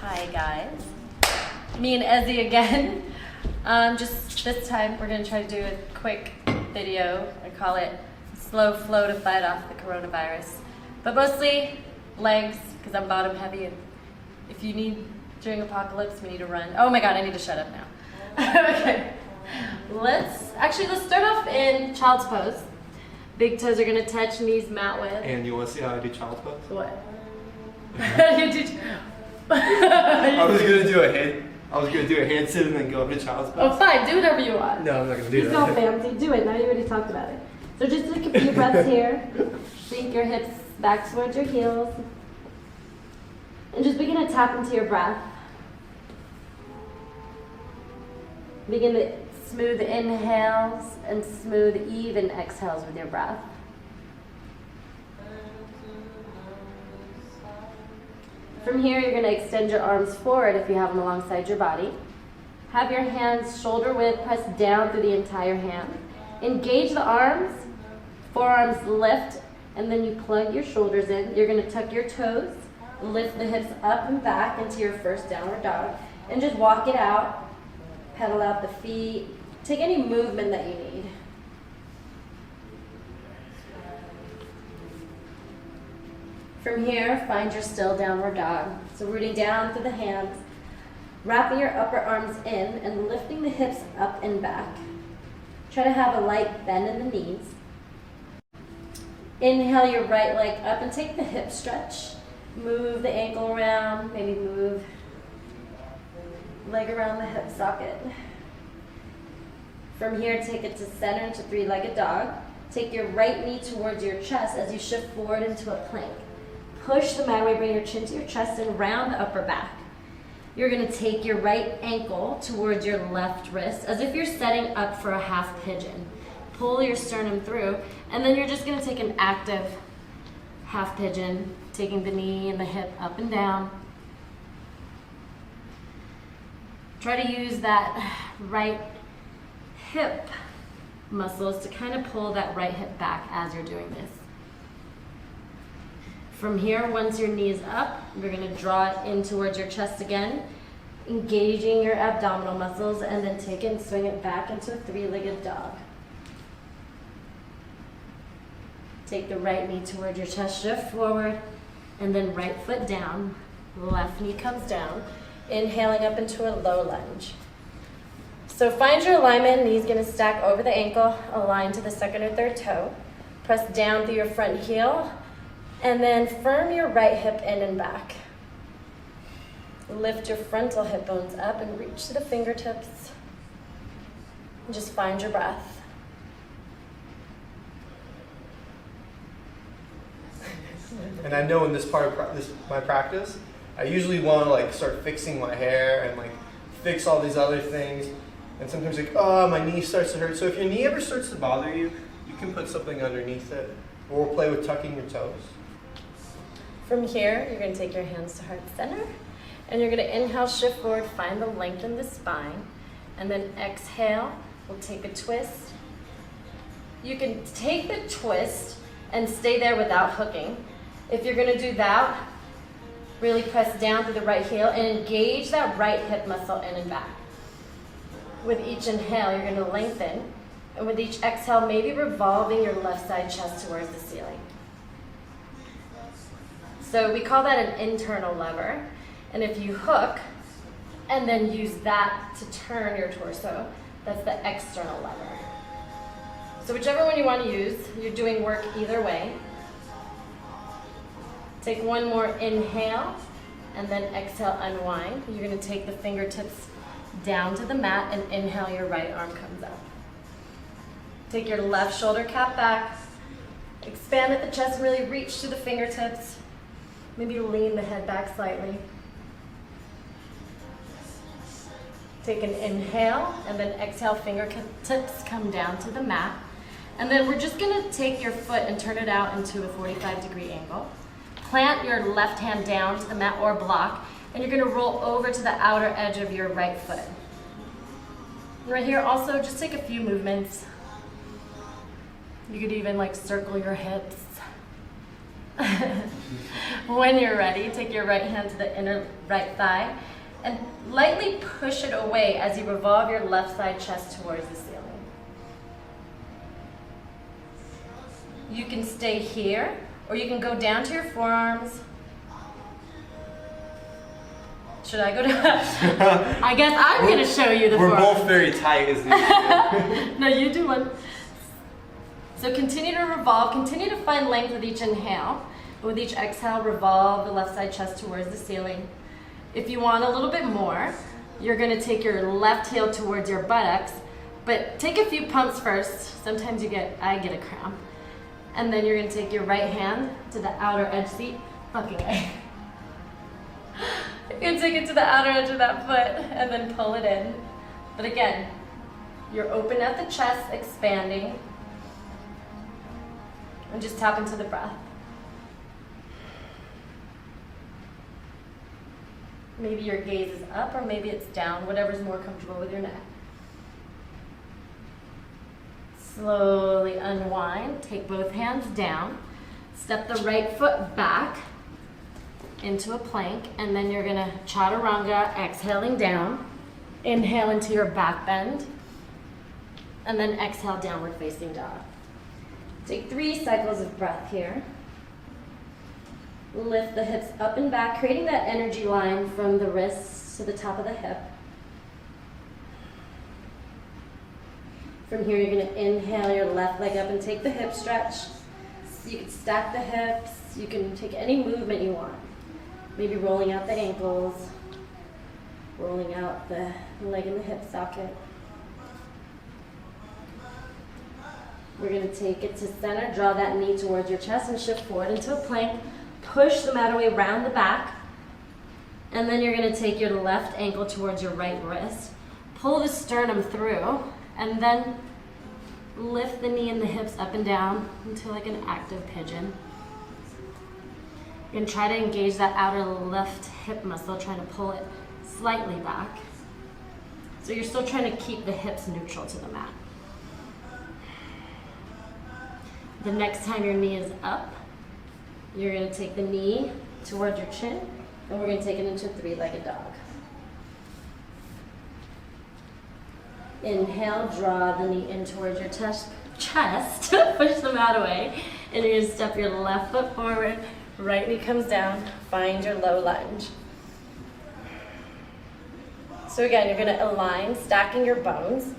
Hi guys, me and Ezzy again. Just this time we're gonna try to do a quick video. I call it Slow Flow to Fight Off the Coronavirus. But mostly legs, because I'm bottom heavy, and if you need, during apocalypse, we need to run. Oh my god, I need to shut up now. Okay, let's start off in child's pose. Big toes are gonna touch, knees mat width. And you want to see how I do child's pose? What? I was gonna do a head sit and then go up to child's pose. Oh fine, do whatever you want. No, I'm not gonna do He's that. so fancy, do it. Now you already talked about it. So just take a few breaths here. Sink your hips back towards your heels. And just begin to tap into your breath. Begin to smooth inhales and smooth even exhales with your breath. From here, you're going to extend your arms forward if you have them alongside your body. Have your hands shoulder width pressed down through the entire hand. Engage the arms, forearms lift, and then you plug your shoulders in. You're going to tuck your toes, lift the hips up and back into your first downward dog, and just walk it out. Pedal out the feet. Take any movement that you need. From here, find your still downward dog. So rooting down through the hands, wrapping your upper arms in and lifting the hips up and back. Try to have a light bend in the knees. Inhale your right leg up and take the hip stretch. Move the ankle around, maybe move leg around the hip socket. From here, take it to center into three-legged dog. Take your right knee towards your chest as you shift forward into a plank. Push the mat away, bring your chin to your chest and round the upper back. You're gonna take your right ankle towards your left wrist as if you're setting up for a half pigeon. Pull your sternum through, and then you're just gonna take an active half pigeon, taking the knee and the hip up and down. Try to use that right hip muscles to kind of pull that right hip back as you're doing this. From here, once your knee is up, you're going to draw it in towards your chest again, engaging your abdominal muscles, and then take it and swing it back into a three-legged dog. Take the right knee towards your chest, shift forward, and then right foot down, left knee comes down, inhaling up into a low lunge. So find your alignment, knees going to stack over the ankle, align to the second or third toe, press down through your front heel, and then firm your right hip in and back. Lift your frontal hip bones up and reach to the fingertips. And just find your breath. And I know in this part of my practice, I usually want to start fixing my hair and fix all these other things. And sometimes oh, my knee starts to hurt. So if your knee ever starts to bother you, you can put something underneath it. Or we'll play with tucking your toes. From here, you're going to take your hands to heart center, and you're going to inhale, shift forward, find the length in the spine, and then exhale, we'll take a twist. You can take the twist and stay there without hooking. If you're going to do that, really press down through the right heel and engage that right hip muscle in and back. With each inhale, you're going to lengthen, and with each exhale, maybe revolving your left side chest towards the ceiling. So we call that an internal lever, and if you hook and then use that to turn your torso, that's the external lever. So whichever one you want to use, you're doing work either way. Take one more inhale, and then exhale, unwind. You're going to take the fingertips down to the mat and inhale, your right arm comes up. Take your left shoulder cap back, expand at the chest and really reach to the fingertips. Maybe lean the head back slightly. Take an inhale and then exhale, fingertips come down to the mat. And then we're just gonna take your foot and turn it out into a 45-degree angle. Plant your left hand down to the mat or block, and you're gonna roll over to the outer edge of your right foot. And right here also, just take a few movements. You could even circle your hips. When you're ready, take your right hand to the inner right thigh and lightly push it away as you revolve your left side chest towards the ceiling. You can stay here, or you can go down to your forearms. Should I go down? I guess I'm going to show you the We're forearms. both very tight, isn't it? No, you do one. So continue to revolve. Continue to find length with each inhale. With each exhale, revolve the left side chest towards the ceiling. If you want a little bit more, you're going to take your left heel towards your buttocks, but take a few pumps first. Sometimes I get a cramp. And then you're going to take your right hand to the outer edge seat. Fucking A. You're going to take it to the outer edge of that foot and then pull it in. But again, you're open at the chest, expanding. And just tap into the breath. Maybe your gaze is up or maybe it's down, whatever's more comfortable with your neck. Slowly unwind, take both hands down, step the right foot back into a plank, and then you're gonna chaturanga, exhaling down, inhale into your back bend, and then exhale, downward facing dog. Take 3 cycles of breath here. Lift the hips up and back, creating that energy line from the wrists to the top of the hip. From here, you're going to inhale your left leg up and take the hip stretch. So you can stack the hips. You can take any movement you want. Maybe rolling out the ankles, rolling out the leg in the hip socket. We're going to take it to center, draw that knee towards your chest and shift forward into a plank. Push the mat away round the back. And then you're going to take your left ankle towards your right wrist. Pull the sternum through. And then lift the knee and the hips up and down into like an active pigeon. You're going to try to engage that outer left hip muscle, trying to pull it slightly back. So you're still trying to keep the hips neutral to the mat. The next time your knee is up, you're going to take the knee towards your chin, and we're going to take it into 3-legged dog. Inhale, draw the knee in towards your chest, push the mat away, and you're going to step your left foot forward, right knee comes down, find your low lunge. So again, you're going to align, stacking your bones,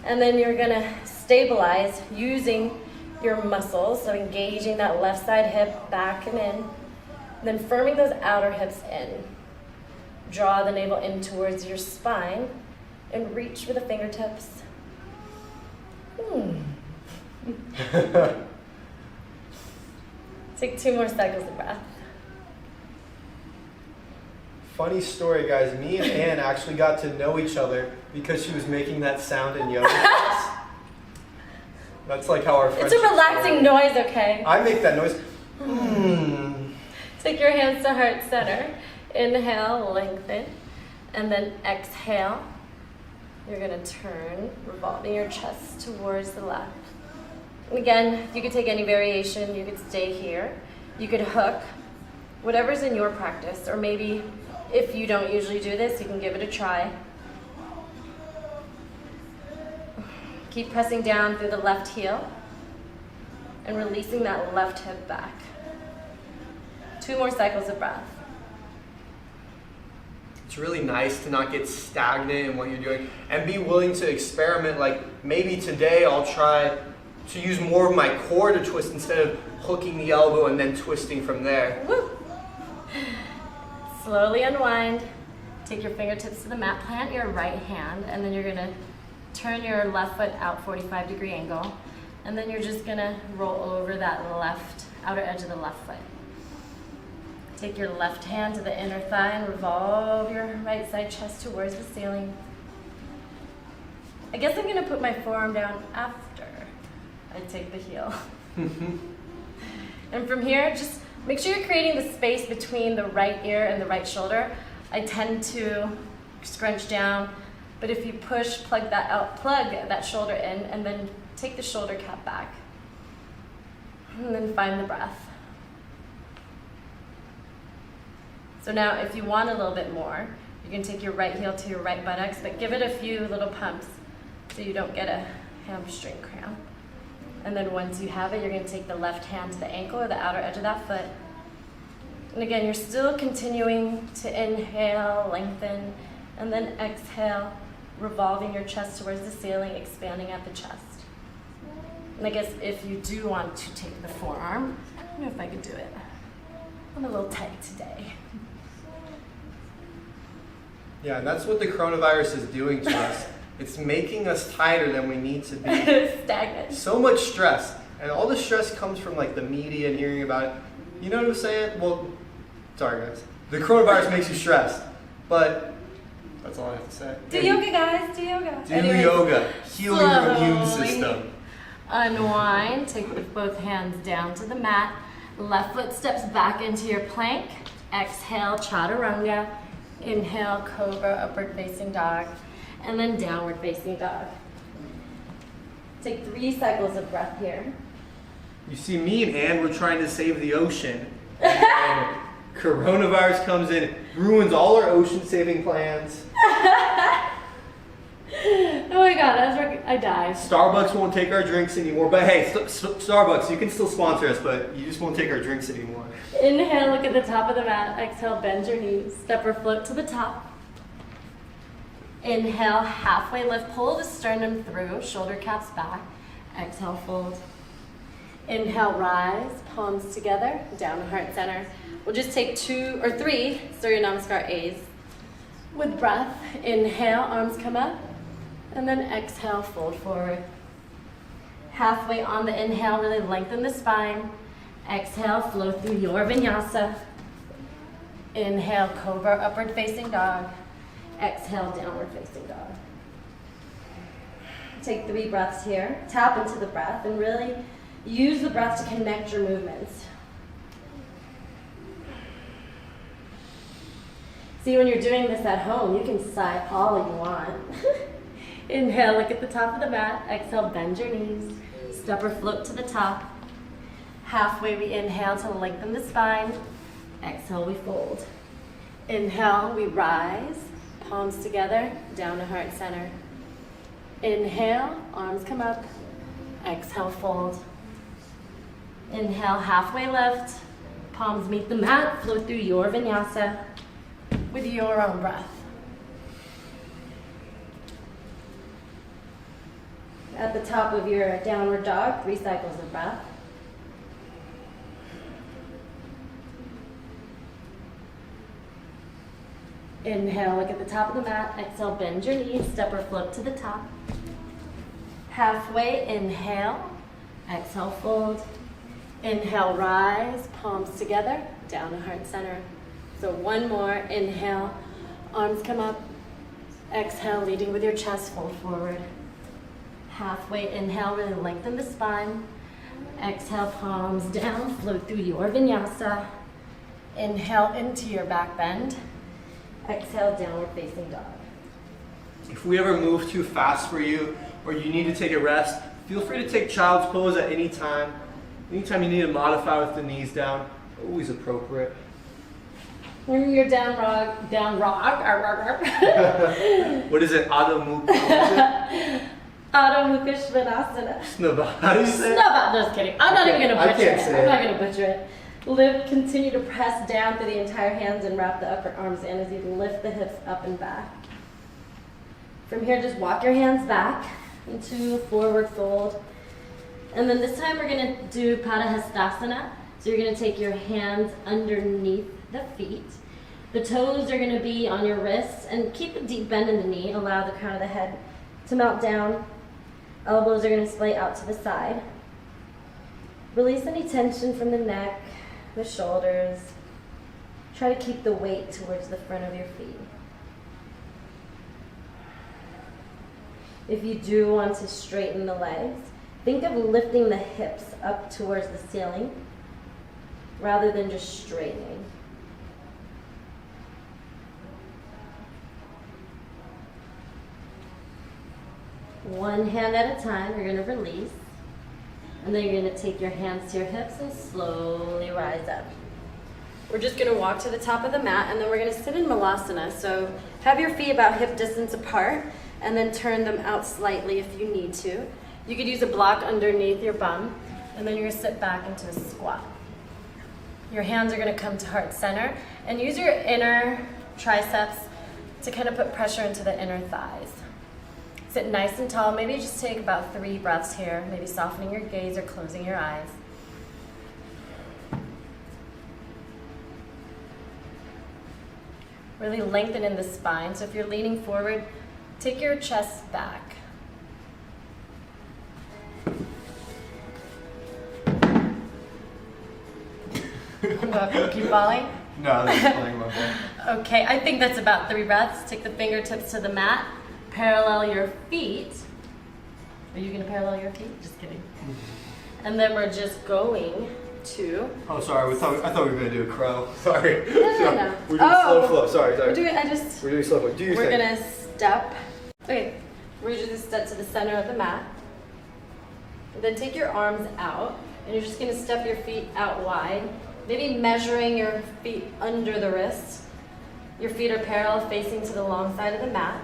and then you're going to stabilize using your muscles, so engaging that left side hip back and in, and then firming those outer hips in. Draw the navel in towards your spine, and reach for the fingertips. Take 2 more cycles of breath. Funny story, guys. Me and Anne actually got to know each other because she was making that sound in yoga class. That's like how our friendship It's a relaxing noise, okay? I make that noise. Take your hands to heart center. Inhale, lengthen, and then exhale. You're going to turn, revolving your chest towards the left. And again, you could take any variation. You could stay here. You could hook, whatever's in your practice. Or maybe if you don't usually do this, you can give it a try. Keep pressing down through the left heel and releasing that left hip back. 2 more cycles of breath. It's really nice to not get stagnant in what you're doing and be willing to experiment. Like maybe today I'll try to use more of my core to twist instead of hooking the elbow and then twisting from there. Woo. Slowly unwind. Take your fingertips to the mat, plant your right hand, and then you're going to turn your left foot out 45-degree angle. And then you're just going to roll over that left outer edge of the left foot. Take your left hand to the inner thigh and revolve your right side chest towards the ceiling. I guess I'm going to put my forearm down after I take the heel. And from here, just make sure you're creating the space between the right ear and the right shoulder. I tend to scrunch down, but if you push, plug that out, plug that shoulder in, and then take the shoulder cap back. And then find the breath. So now if you want a little bit more, you can take your right heel to your right buttocks, but give it a few little pumps so you don't get a hamstring cramp. And then once you have it, you're gonna take the left hand to the ankle or the outer edge of that foot. And again, you're still continuing to inhale, lengthen, and then exhale, revolving your chest towards the ceiling, expanding at the chest. And I guess if you do want to take the forearm, I don't know if I could do it. I'm a little tight today. Yeah, and that's what the coronavirus is doing to us. It's making us tighter than we need to be. Stagnant. So much stress. And all the stress comes from like the media and hearing about it. You know what I'm saying? Well, sorry guys. The coronavirus makes you stressed. But that's all I have to say. Do yoga, guys. Do yoga. Do Anyways, yoga. Heal your immune slowly system. Unwind. Take both hands down to the mat. Left foot steps back into your plank. Exhale, chaturanga. Inhale, cobra, upward facing dog. And then downward facing dog. Take 3 cycles of breath here. You see, me and Ann were trying to save the ocean. And coronavirus comes in, ruins all our ocean-saving plans. Oh my god, I died. Starbucks won't take our drinks anymore. But hey, Starbucks, you can still sponsor us, but you just won't take our drinks anymore. Inhale, look at the top of the mat. Exhale, bend your knees. Step or float to the top. Inhale, halfway lift. Pull the sternum through, shoulder caps back. Exhale, fold. Inhale, rise, palms together, down to heart center. We'll just take 2 or 3 Surya Namaskar A's. With breath, inhale, arms come up. And then exhale, fold forward. Halfway on the inhale, really lengthen the spine. Exhale, flow through your vinyasa. Inhale, cobra, upward facing dog. Exhale, downward facing dog. Take 3 breaths here. Tap into the breath and really use the breath to connect your movements. See, when you're doing this at home, you can sigh all you want. Inhale, look at the top of the mat. Exhale, bend your knees. Step or float to the top. Halfway, we inhale to lengthen the spine. Exhale, we fold. Inhale, we rise. Palms together, down to heart center. Inhale, arms come up. Exhale, fold. Inhale, halfway lift. Palms meet the mat. Flow through your vinyasa with your own breath. At the top of your downward dog, 3 cycles of breath. Inhale, look at the top of the mat. Exhale, bend your knees, step or float to the top. Halfway, inhale. Exhale, fold. Inhale, rise, palms together, down to heart center. So 1 more, inhale, arms come up. Exhale, leading with your chest, fold forward. Halfway, inhale, really lengthen the spine. Exhale, palms down, float through your vinyasa. Inhale into your back bend. Exhale, downward facing dog. If we ever move too fast for you, or you need to take a rest, feel free to take child's pose at any time. Anytime you need to modify with the knees down, always appropriate. When you're down rock. What is it? Adho Mukha? Adho Mukha Svanasana. How do you say it? Just kidding. I'm not even going to I butcher can't it. say I'm it. not going to butcher it. Lift, continue to press down through the entire hands and wrap the upper arms in as you lift the hips up and back. From here, just walk your hands back into forward fold. And then this time we're going to do Padahastasana. So you're going to take your hands underneath the feet. The toes are going to be on your wrists, and keep a deep bend in the knee. Allow the crown of the head to melt down. Elbows are going to splay out to the side. Release any tension from the neck, the shoulders. Try to keep the weight towards the front of your feet. If you do want to straighten the legs, think of lifting the hips up towards the ceiling rather than just straightening. One hand at a time, you're going to release. And then you're going to take your hands to your hips and slowly rise up. We're just gonna walk to the top of the mat and then we're gonna sit in Malasana. So have your feet about hip distance apart and then turn them out slightly if you need to. You could use a block underneath your bum and then you're gonna sit back into a squat. Your hands are gonna come to heart center and use your inner triceps to kind of put pressure into the inner thighs. Sit nice and tall. Maybe just take about 3 breaths here, maybe softening your gaze or closing your eyes. Really lengthen in the spine. So if you're leaning forward, take your chest back. I'm not gonna keep falling. No, this is playing my ball. Okay, I think that's about 3 breaths. Take the fingertips to the mat. Parallel your feet. Are you gonna parallel your feet? Just kidding. And then we're just going to. Oh, sorry. I thought we were gonna do a crow. Sorry. No. We're doing slow flow. Sorry. We're doing slow flow. Do your We're thing. gonna step. Okay, we're just gonna step to the center of the mat. And then take your arms out, and you're just gonna step your feet out wide. Maybe measuring your feet under the wrist. Your feet are parallel facing to the long side of the mat.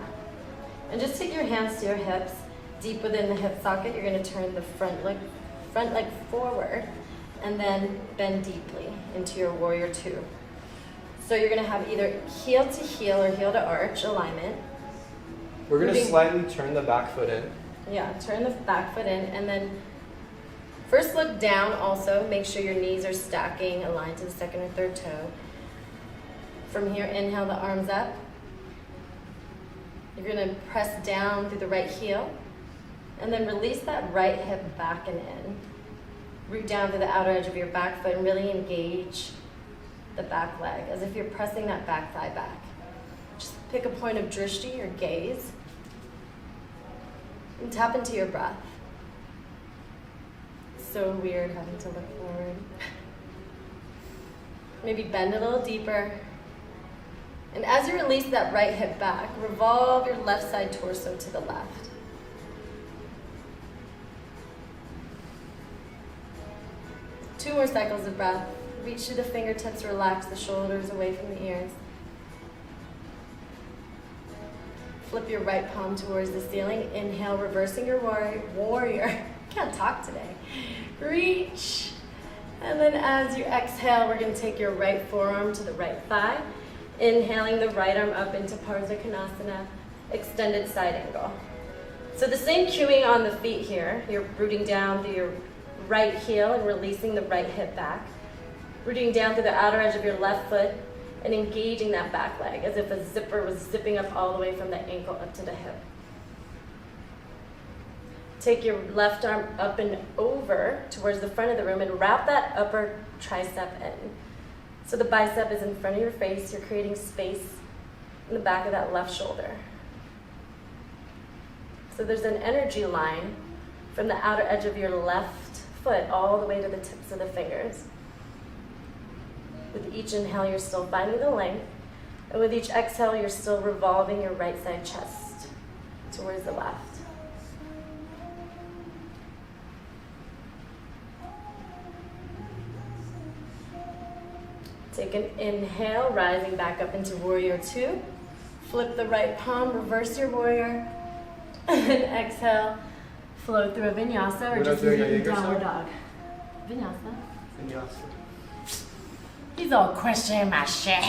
And just take your hands to your hips. Deep within the hip socket, you're gonna turn the front leg forward and then bend deeply into your warrior 2. So you're gonna have either heel to heel or heel to arch alignment. We're gonna slightly turn the back foot in. Yeah, turn the back foot in and then first look down also. Make sure your knees are stacking, aligned to the second or third toe. From here, inhale the arms up. You're gonna press down through the right heel and then release that right hip back and in. Root down to the outer edge of your back foot and really engage the back leg as if you're pressing that back thigh back. Just pick a point of drishti or gaze and tap into your breath. So weird having to look forward. Maybe bend a little deeper. And as you release that right hip back, revolve your left side torso to the left. Two more cycles of breath. Reach through the fingertips, relax the shoulders away from the ears. Flip your right palm towards the ceiling. Inhale, reversing your warrior. Can't talk today. Reach. And then as you exhale, we're going to take your right forearm to the right thigh. Inhaling the right arm up into Parsva Konasana, extended side angle. So the same cueing on the feet here. You're rooting down through your right heel and releasing the right hip back. Rooting down through the outer edge of your left foot and engaging that back leg as if a zipper was zipping up all the way from the ankle up to the hip. Take your left arm up and over towards the front of the room and wrap that upper tricep in. So the bicep is in front of your face. You're creating space in the back of that left shoulder. So there's an energy line from the outer edge of your left foot all the way to the tips of the fingers. With each inhale, you're still finding the length. And with each exhale, you're still revolving your right side chest towards the left. Take an inhale, rising back up into warrior 2. Flip the right palm, reverse your warrior. And exhale, flow through a vinyasa or just downward dog. Vinyasa. Vinyasa. He's all questioning my shit.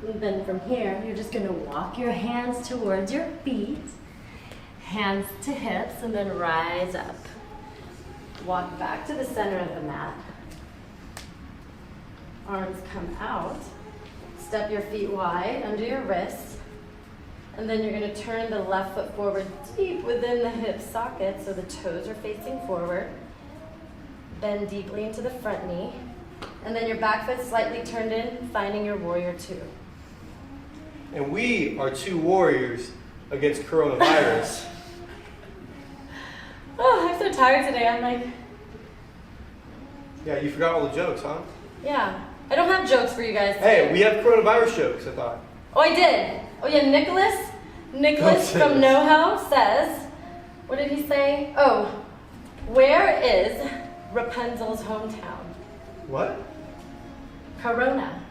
And then from here, you're just gonna walk your hands towards your feet, hands to hips, and then rise up. Walk back to the center of the mat. Arms come out. Step your feet wide under your wrists. And then you're going to turn the left foot forward deep within the hip socket so the toes are facing forward. Bend deeply into the front knee. And then your back foot slightly turned in, finding your warrior 2. And we are 2 warriors against coronavirus. Oh, I'm so tired today. I'm like, Yeah, you forgot all the jokes, huh? yeah. I don't have jokes for you guys Hey, today. we have coronavirus jokes, I thought. Oh, I did. Oh, yeah, Nicholas say from this. NoHo says, what did he say? Oh, where is Rapunzel's hometown. What? Corona.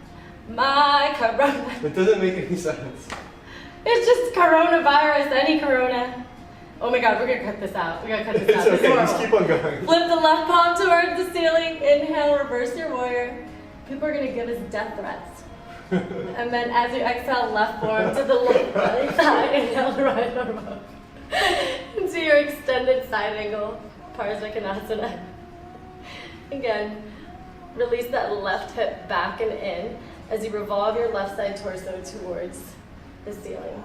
My Corona. It doesn't make any sense. It's just coronavirus, any Corona. Oh my God, we're gonna cut this out. We gotta cut this It's out. It's okay, horrible. just keep on going. Flip the left palm towards the ceiling. Inhale, reverse your warrior. People are gonna give us death threats. And then as you exhale, left forearm to the left belly side. Inhale, right arm up. Into your extended side angle, Parsvakonasana. Again, release that left hip back and in as you revolve your left side torso towards the ceiling.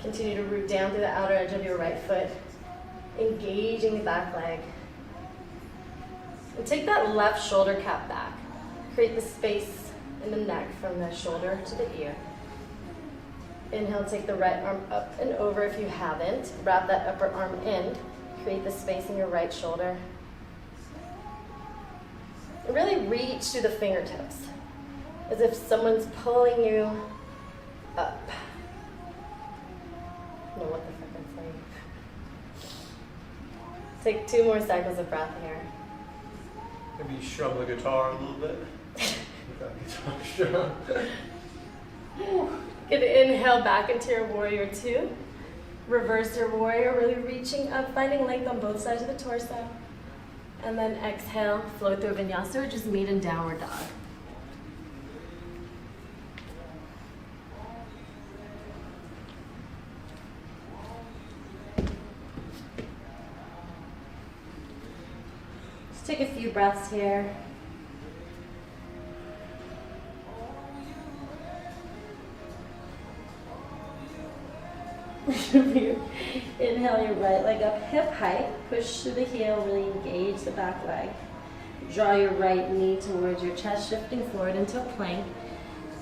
Continue to root down through the outer edge of your right foot, engaging the back leg. And take that left shoulder cap back. Create the space in the neck from the shoulder to the ear. Inhale, take the right arm up and over if you haven't. Wrap that upper arm in. Create the space in your right shoulder. And really reach through the fingertips, as if someone's pulling you up. I don't know what the fuck I'm saying. Take 2 more cycles of breath here. Maybe strum the guitar a little bit. Get that guitar strum. Good, inhale back into your warrior 2. Reverse your warrior, really reaching up, finding length on both sides of the torso. And then exhale, flow through vinyasa or just meet in downward dog. Just take a few breaths here. Inhale your right leg up hip height, push through the heel, really engage the back leg. Draw your right knee towards your chest, shifting forward into a plank.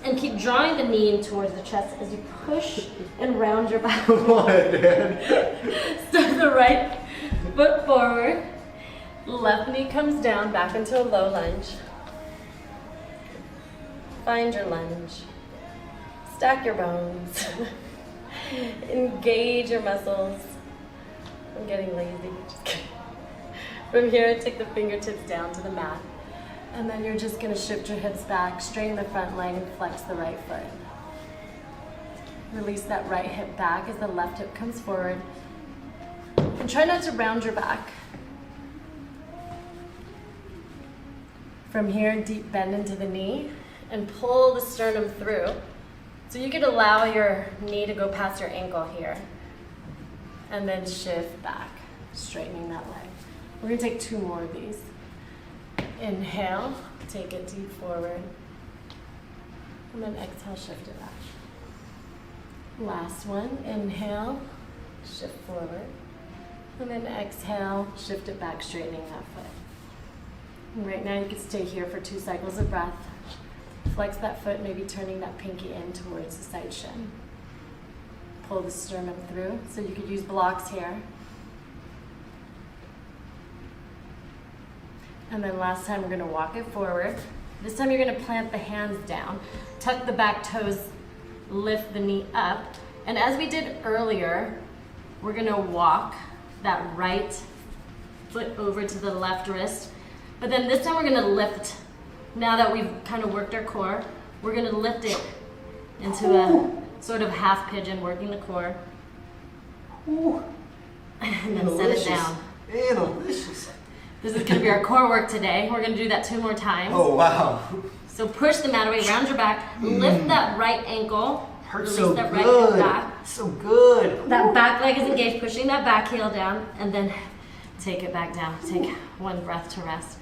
And keep drawing the knee in towards the chest as you push and round your back. Come on, man. Step the right foot forward. Left knee comes down, back into a low lunge. Find your lunge. Stack your bones. Engage your muscles. I'm getting lazy. Just kidding. From here, take the fingertips down to the mat. And then you're just gonna shift your hips back, straighten the front leg, and flex the right foot. Release that right hip back as the left hip comes forward. And try not to round your back. From here, deep bend into the knee and pull the sternum through. So you could allow your knee to go past your ankle here. And then shift back, straightening that leg. We're gonna take 2 more of these. Inhale, take it deep forward. And then exhale, shift it back. Last one, inhale, shift forward. And then exhale, shift it back, straightening that foot. And right now you can stay here for 2 cycles of breath. Flex that foot, maybe turning that pinky in towards the side shin. Pull the sternum through, so you could use blocks here. And then last time we're gonna walk it forward. This time you're gonna plant the hands down, tuck the back toes, lift the knee up. And as we did earlier, we're gonna walk that right foot over to the left wrist. But then this time we're gonna lift. Now that we've kind of worked our core, we're gonna lift it into a sort of half pigeon, working the core. Ooh. And then set it down. Delicious. This is gonna be our core work today. We're gonna do that 2 more times. Oh, wow. So push the mat away, round your back, lift that right ankle, Hurts release so that good. right hip back. So good. That back leg is engaged, pushing that back heel down, and then take it back down. Take 1 breath to rest.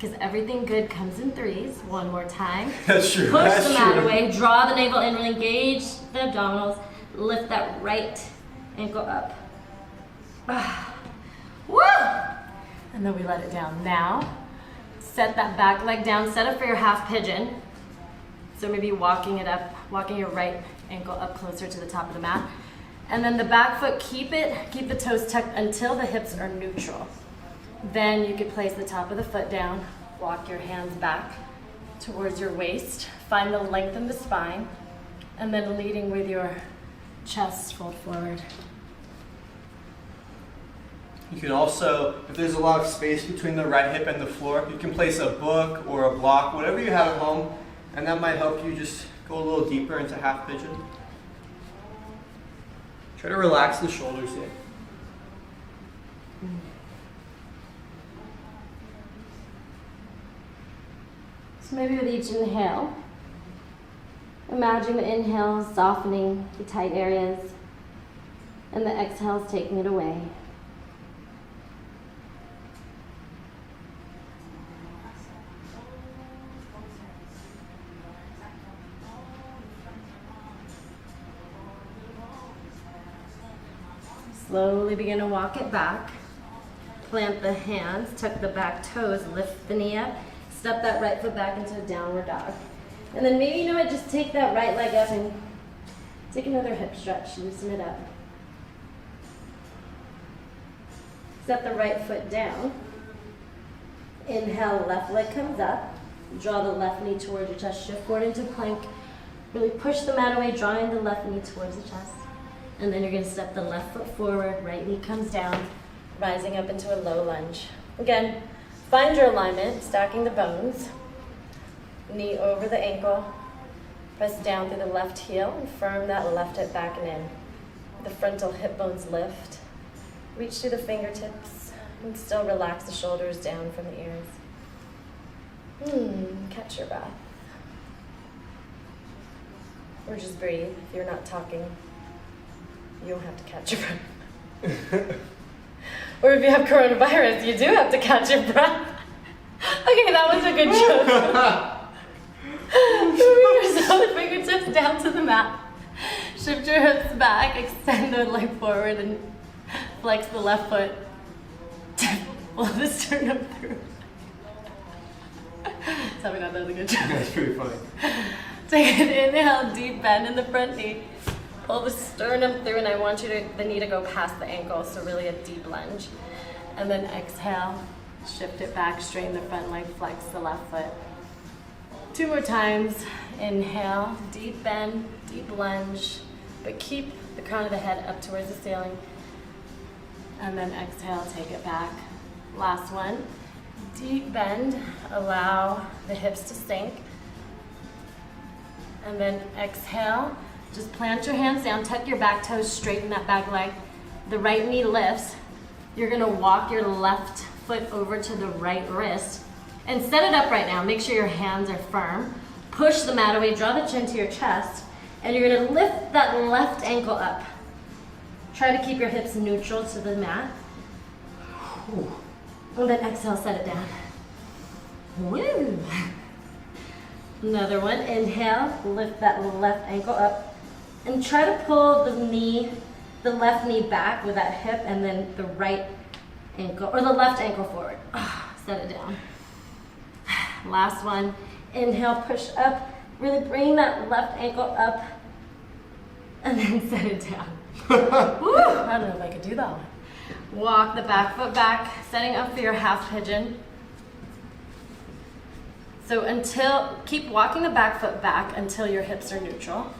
Because everything good comes in 3s. 1 more time. That's true. Push That's the mat true. away, draw the navel in, really engage the abdominals, lift that right ankle up. Woo! And then we let it down. Now, set that back leg down, set up for your half pigeon. So maybe walking it up, walking your right ankle up closer to the top of the mat. And then the back foot, keep the toes tucked until the hips are neutral. Then you could place the top of the foot down, walk your hands back towards your waist, find the length in the spine, and then leading with your chest, fold forward. You can also, if there's a lot of space between the right hip and the floor, you can place a book or a block, whatever you have at home, and that might help you just go a little deeper into half pigeon. Try to relax the shoulders here. So maybe with each inhale, imagine the inhale softening the tight areas and the exhale is taking it away. Slowly begin to walk it back. Plant the hands, tuck the back toes, lift the knee up, step that right foot back into a downward dog. And then maybe, you know what, just take that right leg up and take another hip stretch, loosen it up. Set the right foot down. Inhale, left leg comes up. Draw the left knee towards your chest, shift forward into plank. Really push the mat away, drawing the left knee towards the chest. And then you're gonna step the left foot forward, right knee comes down, rising up into a low lunge. Again, find your alignment, stacking the bones. Knee over the ankle. Press down through the left heel and firm that left hip back and in. The frontal hip bones lift. Reach through the fingertips and still relax the shoulders down from the ears. Catch your breath. Or just breathe. If you're not talking, you don't have to catch your breath. Or if you have coronavirus, you do have to catch your breath. Okay, that was a good joke. Move yourself, fingertips down to the mat. Shift your hips back, extend the leg forward, and flex the left foot. Pull the sternum through. Tell me that was a good joke. That's pretty funny. Take an inhale, deep bend in the front knee. Pull the sternum through, and I want the knee to go past the ankle, so really a deep lunge. And then exhale, shift it back, straighten the front leg, flex the left foot. 2 more times. Inhale, deep bend, deep lunge, but keep the crown of the head up towards the ceiling. And then exhale, take it back. Last one. Deep bend, allow the hips to sink. And then exhale, just plant your hands down, tuck your back toes, straighten that back leg. The right knee lifts. You're gonna walk your left foot over to the right wrist and set it up right now. Make sure your hands are firm. Push the mat away, draw the chin to your chest, and you're gonna lift that left ankle up. Try to keep your hips neutral to the mat. And then exhale, set it down. Woo! Another one, inhale, lift that left ankle up, and try to pull the left knee back with that hip, and then the right ankle, or the left ankle forward. Set it down. Last one, inhale, push up, really bring that left ankle up, and then set it down. Woo! I don't know if I could do that one. Walk the back foot back, setting up for your half pigeon. So keep walking the back foot back until your hips are neutral.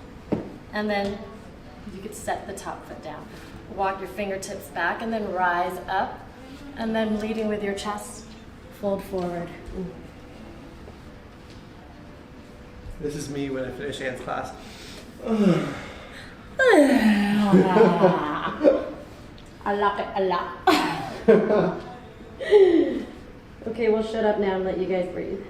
And then you could set the top foot down. Walk your fingertips back and then rise up. And then leading with your chest, fold forward. This is me when I finish Anne's class. I like it a lot. Okay, we'll shut up now and let you guys breathe.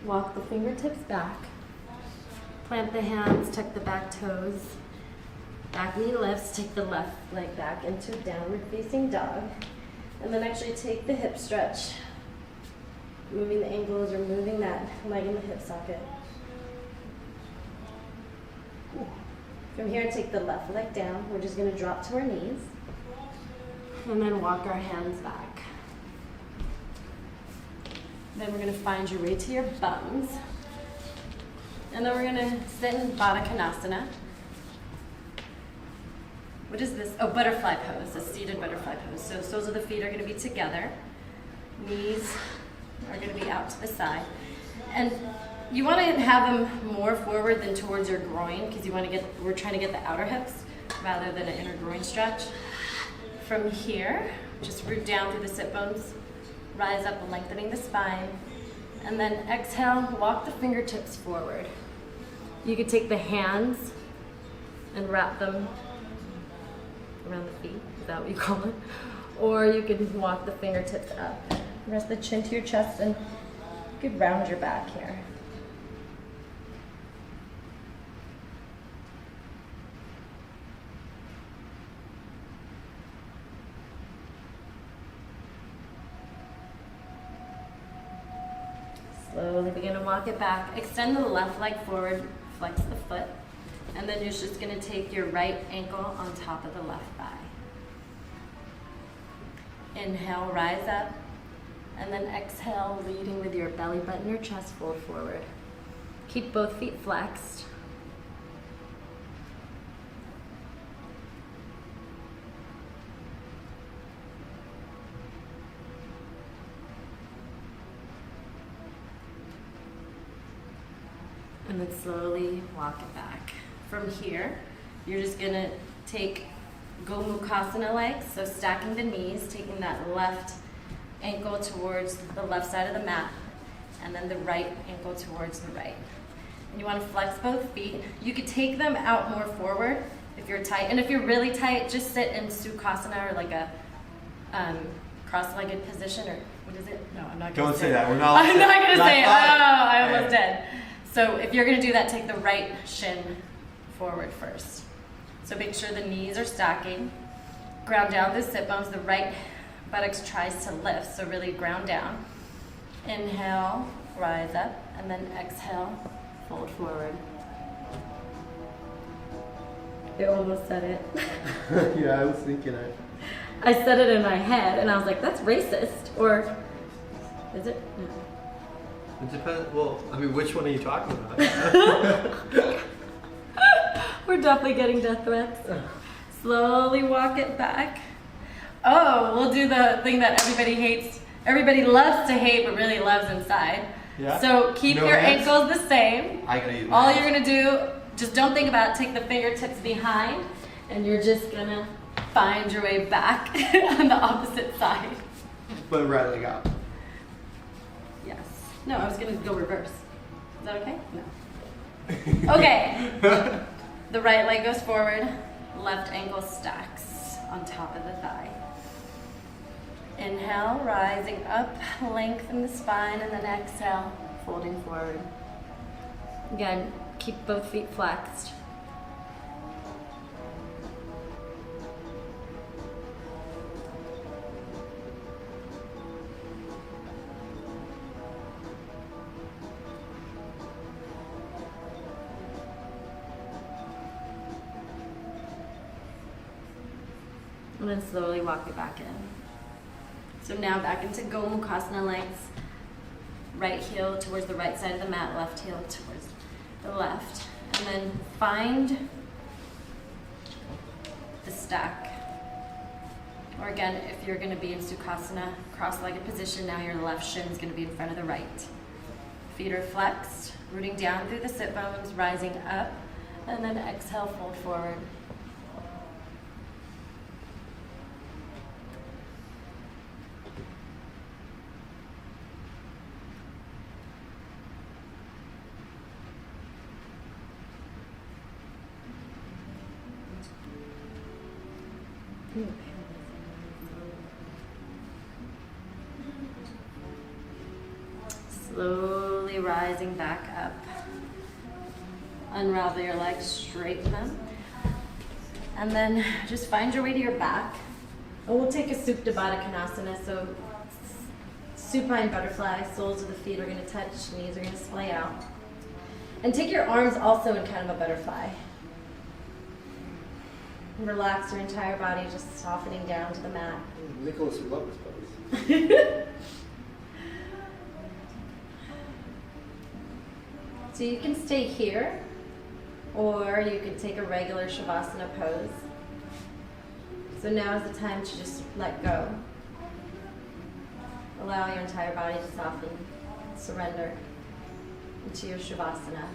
Walk the fingertips back. Plant the hands, tuck the back toes. Back knee lifts, take the left leg back into downward facing dog. And then actually take the hip stretch. Moving the ankles or moving that leg in the hip socket. From here, take the left leg down. We're just gonna drop to our knees. And then walk our hands back. Then we're gonna find your way to your bums. And then we're gonna sit in Baddha Konasana. What is this? Oh, butterfly pose, a seated butterfly pose. So soles of the feet are gonna be together. Knees are gonna be out to the side. And you wanna have them more forward than towards your groin because we're trying to get the outer hips rather than an inner groin stretch. From here, just root down through the sit bones, rise up, lengthening the spine, and then exhale, walk the fingertips forward. You could take the hands and wrap them around the feet, is that what you call it? Or you could walk the fingertips up. Rest the chin to your chest and you could round your back here. Slowly begin to walk it back. Extend the left leg forward, flex the foot, and then you're just going to take your right ankle on top of the left thigh. Inhale, rise up, and then exhale, leading with your belly button, your chest fold forward. Keep both feet flexed. And then slowly walk it back. From here, you're just gonna take Gomukhasana legs, so stacking the knees, taking that left ankle towards the left side of the mat, and then the right ankle towards the right. And you wanna flex both feet. You could take them out more forward if you're tight, and if you're really tight, just sit in Sukhasana or like a cross-legged position, or what is it? No, I'm not gonna Don't say that, we're not. I'm not gonna say it, oh, I Hey. almost did. So if you're gonna do that, take the right shin forward first. So make sure the knees are stacking. Ground down the sit bones. The right buttocks tries to lift, so really ground down. Inhale, rise up, and then exhale, fold forward. I almost said it. Yeah, I was thinking it. I said it in my head, and I was like, that's racist. Or is it? No. It depends. Well, I mean, which one are you talking about? We're definitely getting death threats. Slowly walk it back. Oh, we'll do the thing that everybody hates. Everybody loves to hate, but really loves inside. Yeah. So keep No your hands? ankles the same. I gotta use my All hands. you're gonna do, just don't think about it. Take the fingertips behind, and you're just gonna find your way back on the opposite side. But right leg out. Yes. No, I was gonna go reverse. Is that okay? No. Okay. The right leg goes forward, left ankle stacks on top of the thigh. Inhale, rising up, lengthen the spine, and then exhale, folding forward. Again, keep both feet flexed. And then slowly walk it back in. So now back into Gomukhasana legs. Right heel towards the right side of the mat, left heel towards the left. And then find the stack. Or again, if you're gonna be in Sukhasana, cross-legged position, now your left shin is gonna be in front of the right. Feet are flexed, rooting down through the sit bones, rising up, and then exhale, fold forward. Slowly rising back up. Unravel your legs, straighten them. And then just find your way to your back. And we'll take a Supta Baddha Konasana. So supine butterfly, soles of the feet are gonna touch, knees are gonna splay out. And take your arms also in kind of a butterfly. And relax your entire body, just softening down to the mat. Nicholas would love this pose. So you can stay here, or you can take a regular Shavasana pose. So now is the time to just let go. Allow your entire body to soften, surrender into your Shavasana.